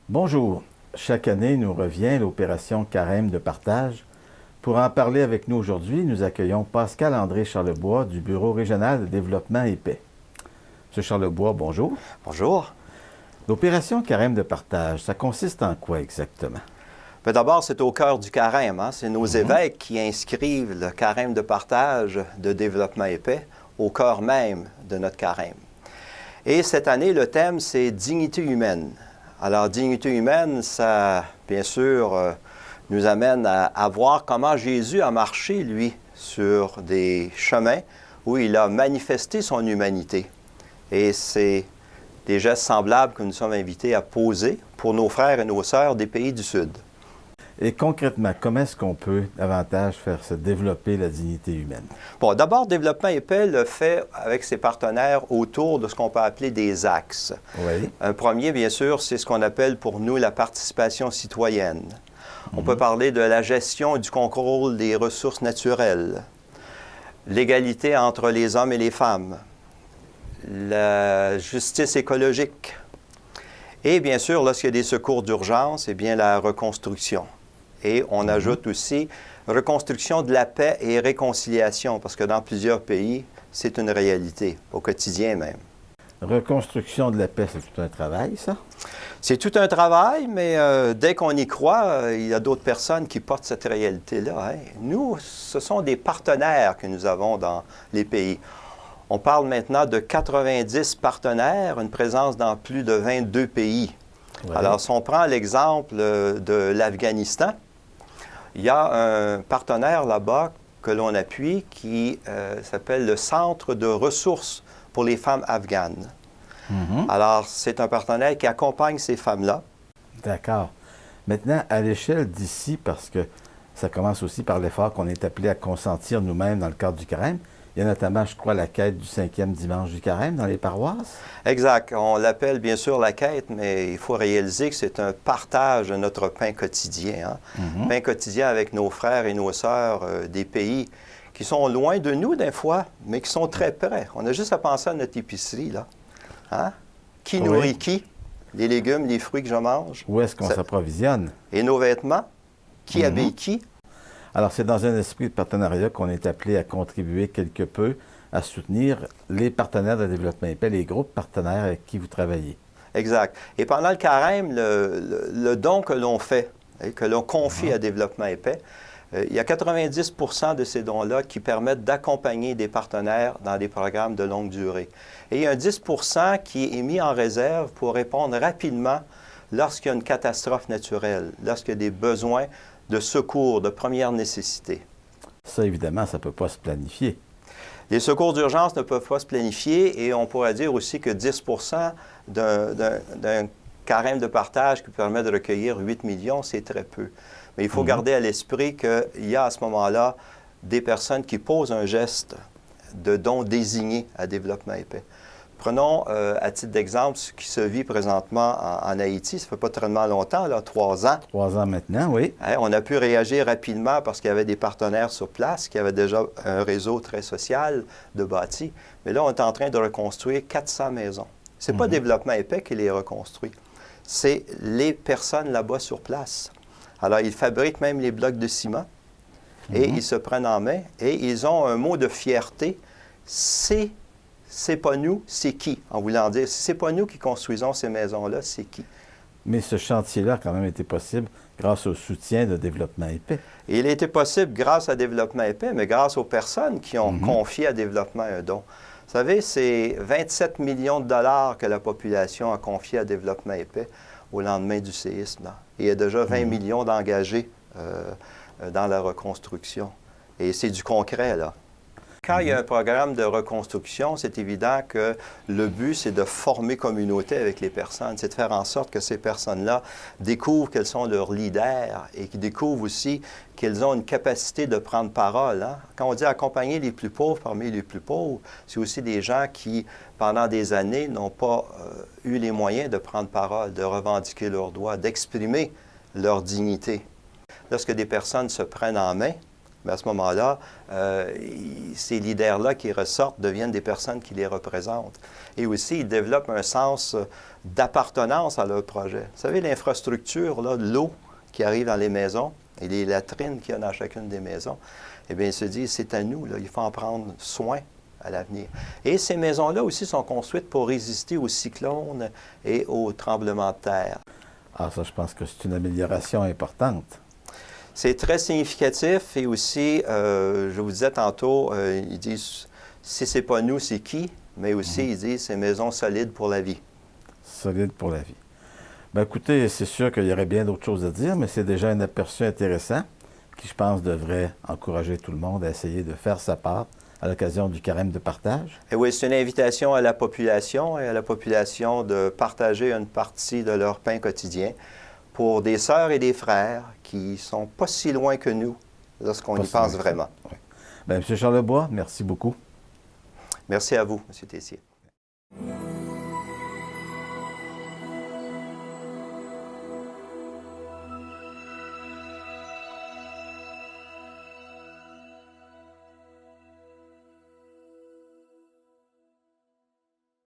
Bonjour. Chaque année nous revient l'opération Carême de partage. Pour en parler avec nous aujourd'hui, nous accueillons Pascal-André Charlebois du Bureau régional de développement et paix. Monsieur Charlebois, bonjour. Bonjour. L'opération Carême de partage, ça consiste en quoi exactement? D'abord, c'est au cœur du carême. C'est nos évêques qui inscrivent le carême de partage de développement et paix au cœur même de notre carême. Et cette année, le thème, c'est dignité humaine. Alors, dignité humaine, ça, bien sûr, nous amène à voir comment Jésus a marché, lui, sur des chemins où il a manifesté son humanité. Et c'est des gestes semblables que nous sommes invités à poser pour nos frères et nos sœurs des pays du Sud. Et concrètement, comment est-ce qu'on peut davantage faire se développer la dignité humaine? Bon, d'abord, Développement et paix le fait avec ses partenaires autour de ce qu'on peut appeler des axes. Oui. Un premier, bien sûr, c'est ce qu'on appelle pour nous la participation citoyenne. On peut parler de la gestion et du contrôle des ressources naturelles, l'égalité entre les hommes et les femmes, la justice écologique et, bien sûr, lorsqu'il y a des secours d'urgence, eh bien, la reconstruction. Et on ajoute aussi reconstruction de la paix et réconciliation, parce que dans plusieurs pays, c'est une réalité, au quotidien même. Reconstruction de la paix, c'est tout un travail, ça? C'est tout un travail, mais dès qu'on y croit, il y a d'autres personnes qui portent cette réalité-là. Nous, ce sont des partenaires que nous avons dans les pays. On parle maintenant de 90 partenaires, une présence dans plus de 22 pays. Ouais. Alors, si on prend l'exemple de l'Afghanistan, il y a un partenaire là-bas que l'on appuie qui s'appelle le Centre de ressources pour les femmes afghanes. Alors, c'est un partenaire qui accompagne ces femmes-là. D'accord. Maintenant, à l'échelle d'ici, parce que ça commence aussi par l'effort qu'on est appelé à consentir nous-mêmes dans le cadre du carême, il y a notamment, je crois, la quête du 5e dimanche du carême dans les paroisses. Exact. On l'appelle bien sûr la quête, mais il faut réaliser que c'est un partage de notre pain quotidien. Pain quotidien avec nos frères et nos sœurs des pays qui sont loin de nous des fois, mais qui sont très près. On a juste à penser à notre épicerie, là. Qui nourrit qui? Les légumes, les fruits que je mange. Où est-ce qu'on s'approvisionne? Et nos vêtements? Qui habille qui? Alors, c'est dans un esprit de partenariat qu'on est appelé à contribuer quelque peu à soutenir les partenaires de développement et paix, les groupes partenaires avec qui vous travaillez. Exact. Et pendant le carême, le don que l'on fait, que l'on confie à Développement et paix, il y a 90 de ces dons-là qui permettent d'accompagner des partenaires dans des programmes de longue durée. Et il y a un 10 qui est mis en réserve pour répondre rapidement lorsqu'il y a une catastrophe naturelle, lorsqu'il y a des besoins de secours, de première nécessité. Ça, évidemment, ça ne peut pas se planifier. Les secours d'urgence ne peuvent pas se planifier et on pourrait dire aussi que 10 d'un carême de partage qui permet de recueillir 8 millions, c'est très peu. Mais il faut garder à l'esprit qu'il y a à ce moment-là des personnes qui posent un geste de don désigné à Développement et paix. Prenons à titre d'exemple ce qui se vit présentement en Haïti. Ça ne fait pas tellement longtemps, là, 3 ans. 3 ans maintenant, oui. On a pu réagir rapidement parce qu'il y avait des partenaires sur place, qui avaient déjà un réseau très social de bâtis. Mais là, on est en train de reconstruire 400 maisons. Ce n'est pas Développement et paix qui les reconstruit. C'est les personnes là-bas sur place. Alors, ils fabriquent même les blocs de ciment et ils se prennent en main et ils ont un mot de fierté. C'est pas nous, c'est qui? En voulant dire, si c'est pas nous qui construisons ces maisons-là, c'est qui? Mais ce chantier-là a quand même été possible grâce au soutien de Développement et paix. Et il a été possible grâce à Développement et paix, mais grâce aux personnes qui ont confié à Développement un don. Vous savez, c'est 27 millions de dollars que la population a confié à Développement et paix au lendemain du séisme. Et il y a déjà 20 millions d'engagés dans la reconstruction. Et c'est du concret, là. Quand il y a un programme de reconstruction, c'est évident que le but, c'est de former communauté avec les personnes. C'est de faire en sorte que ces personnes-là découvrent quels sont leurs leaders et qu'ils découvrent aussi qu'elles ont une capacité de prendre parole. Quand on dit accompagner les plus pauvres parmi les plus pauvres, c'est aussi des gens qui, pendant des années, n'ont pas eu les moyens de prendre parole, de revendiquer leurs droits, d'exprimer leur dignité. Lorsque des personnes se prennent en main, Mais à ce moment-là, ces leaders-là qui ressortent deviennent des personnes qui les représentent. Et aussi, ils développent un sens d'appartenance à leur projet. Vous savez, l'infrastructure, là, l'eau qui arrive dans les maisons et les latrines qu'il y a dans chacune des maisons, eh bien, ils se disent, c'est à nous, là, il faut en prendre soin à l'avenir. Et ces maisons-là aussi sont construites pour résister aux cyclones et aux tremblements de terre. Ah, ça, je pense que c'est une amélioration importante. C'est très significatif et aussi, je vous disais tantôt, ils disent, si c'est pas nous, c'est qui? Mais aussi, ils disent, c'est maison solide pour la vie. Solide pour la vie. Bien, écoutez, c'est sûr qu'il y aurait bien d'autres choses à dire, mais c'est déjà un aperçu intéressant qui, je pense, devrait encourager tout le monde à essayer de faire sa part à l'occasion du carême de partage. Et oui, c'est une invitation à la population et à la population de partager une partie de leur pain quotidien pour des sœurs et des frères qui ne sont pas si loin que nous lorsqu'on y pense vraiment. Oui. Bien, M. Charlebois, merci beaucoup. Merci à vous, M. Tessier.